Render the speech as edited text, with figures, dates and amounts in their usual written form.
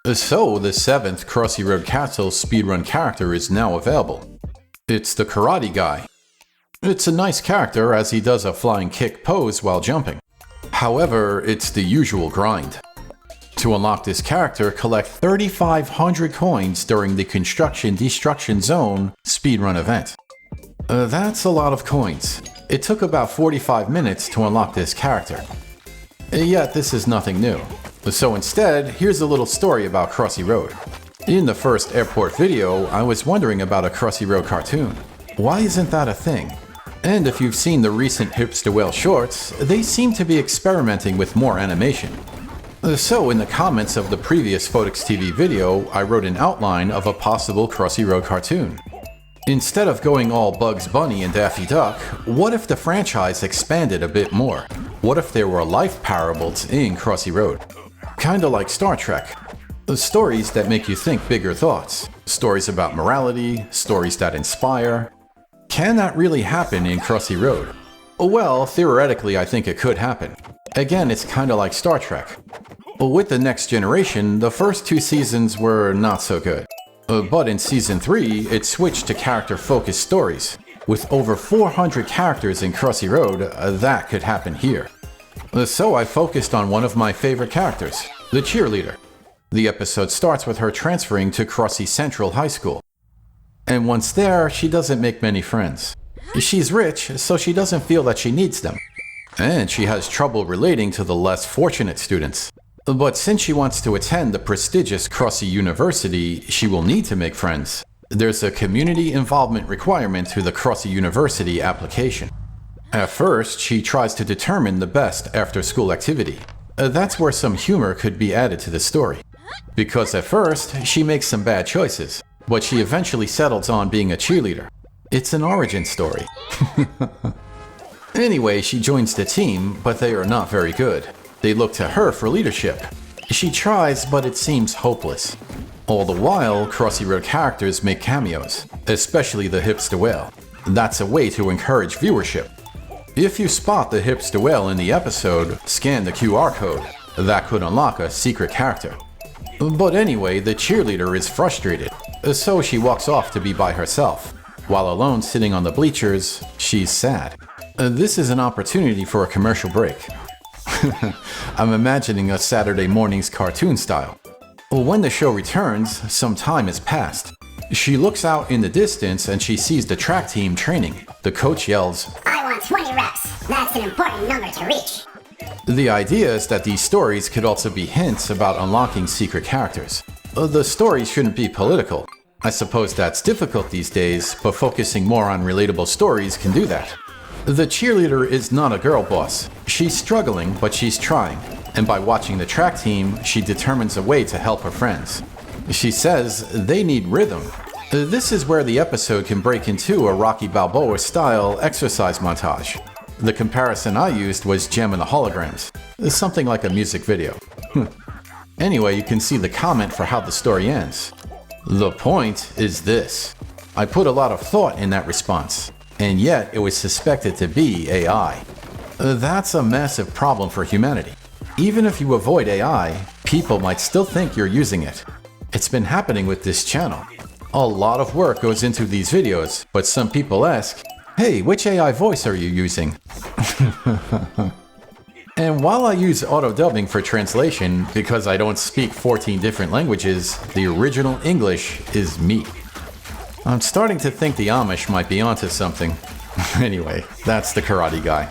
So, the 7th Crossy Road Castle speedrun character is now available. It's the Karate Guy. It's a nice character as he does a flying kick pose while jumping. However, it's the usual grind. To unlock this character, collect 3,500 coins during the Construction Destruction Zone speedrun event. That's a lot of coins. It took about 45 minutes to unlock this character. Yet this is nothing new. So instead, here's a little story about Crossy Road. In the first airport video, I was wondering about a Crossy Road cartoon. Why isn't that a thing? And if you've seen the recent Hipster whale shorts, they seem to be experimenting with more animation. So in the comments of the previous Photics TV video, I wrote an outline of a possible Crossy Road cartoon. Instead of going all Bugs Bunny and Daffy Duck, what if the franchise expanded a bit more? What if there were life parables in Crossy Road? Kinda like Star Trek. Stories that make you think bigger thoughts. Stories about morality, stories that inspire. Can that really happen in Crossy Road? Well, theoretically I think it could happen. Again, it's kinda like Star Trek. With the next generation, the first 2 seasons were not so good. But in Season 3, it switched to character-focused stories. With over 400 characters in Crossy Road, that could happen here. So I focused on one of my favorite characters, the cheerleader. The episode starts with her transferring to Crossy Central High School. And once there, she doesn't make many friends. She's rich, so she doesn't feel that she needs them. And she has trouble relating to the less fortunate students. But since she wants to attend the prestigious Crossy University, she will need to make friends. There's a community involvement requirement to the Crossy University application. At first, she tries to determine the best after-school activity. That's where some humor could be added to the story. Because at first, she makes some bad choices, but she eventually settles on being a cheerleader. It's an origin story. Anyway, she joins the team, but they are not very good. They look to her for leadership. She tries, but it seems hopeless. All the while, Crossy Road characters make cameos, especially the Hipster whale. That's a way to encourage viewership. If you spot the Hipster whale in the episode, scan the QR code. That could unlock a secret character. But anyway, the cheerleader is frustrated, so she walks off to be by herself. While alone sitting on the bleachers, she's sad. This is an opportunity for a commercial break. I'm imagining a Saturday morning's cartoon style. When the show returns, some time has passed. She looks out in the distance and she sees the track team training. The coach yells, "I want 20 reps. That's an important number to reach." The idea is that these stories could also be hints about unlocking secret characters. The stories shouldn't be political. I suppose that's difficult these days, but focusing more on relatable stories can do that. The cheerleader is not a girl boss. She's struggling, but she's trying. And by watching the track team, she determines a way to help her friends. She says they need rhythm. This is where the episode can break into a Rocky Balboa style exercise montage. The comparison I used was Gem and the Holograms. Something like a music video. Anyway, you can see the comment for how the story ends. The point is this. I put a lot of thought in that response, and yet it was suspected to be AI. That's a massive problem for humanity. Even if you avoid AI, people might still think you're using it. It's been happening with this channel. A lot of work goes into these videos, but some people ask, "Hey, which AI voice are you using?" And while I use auto-dubbing for translation because I don't speak 14 different languages, the original English is me. I'm starting to think the Amish might be onto something. Anyway, that's the Karate Guy.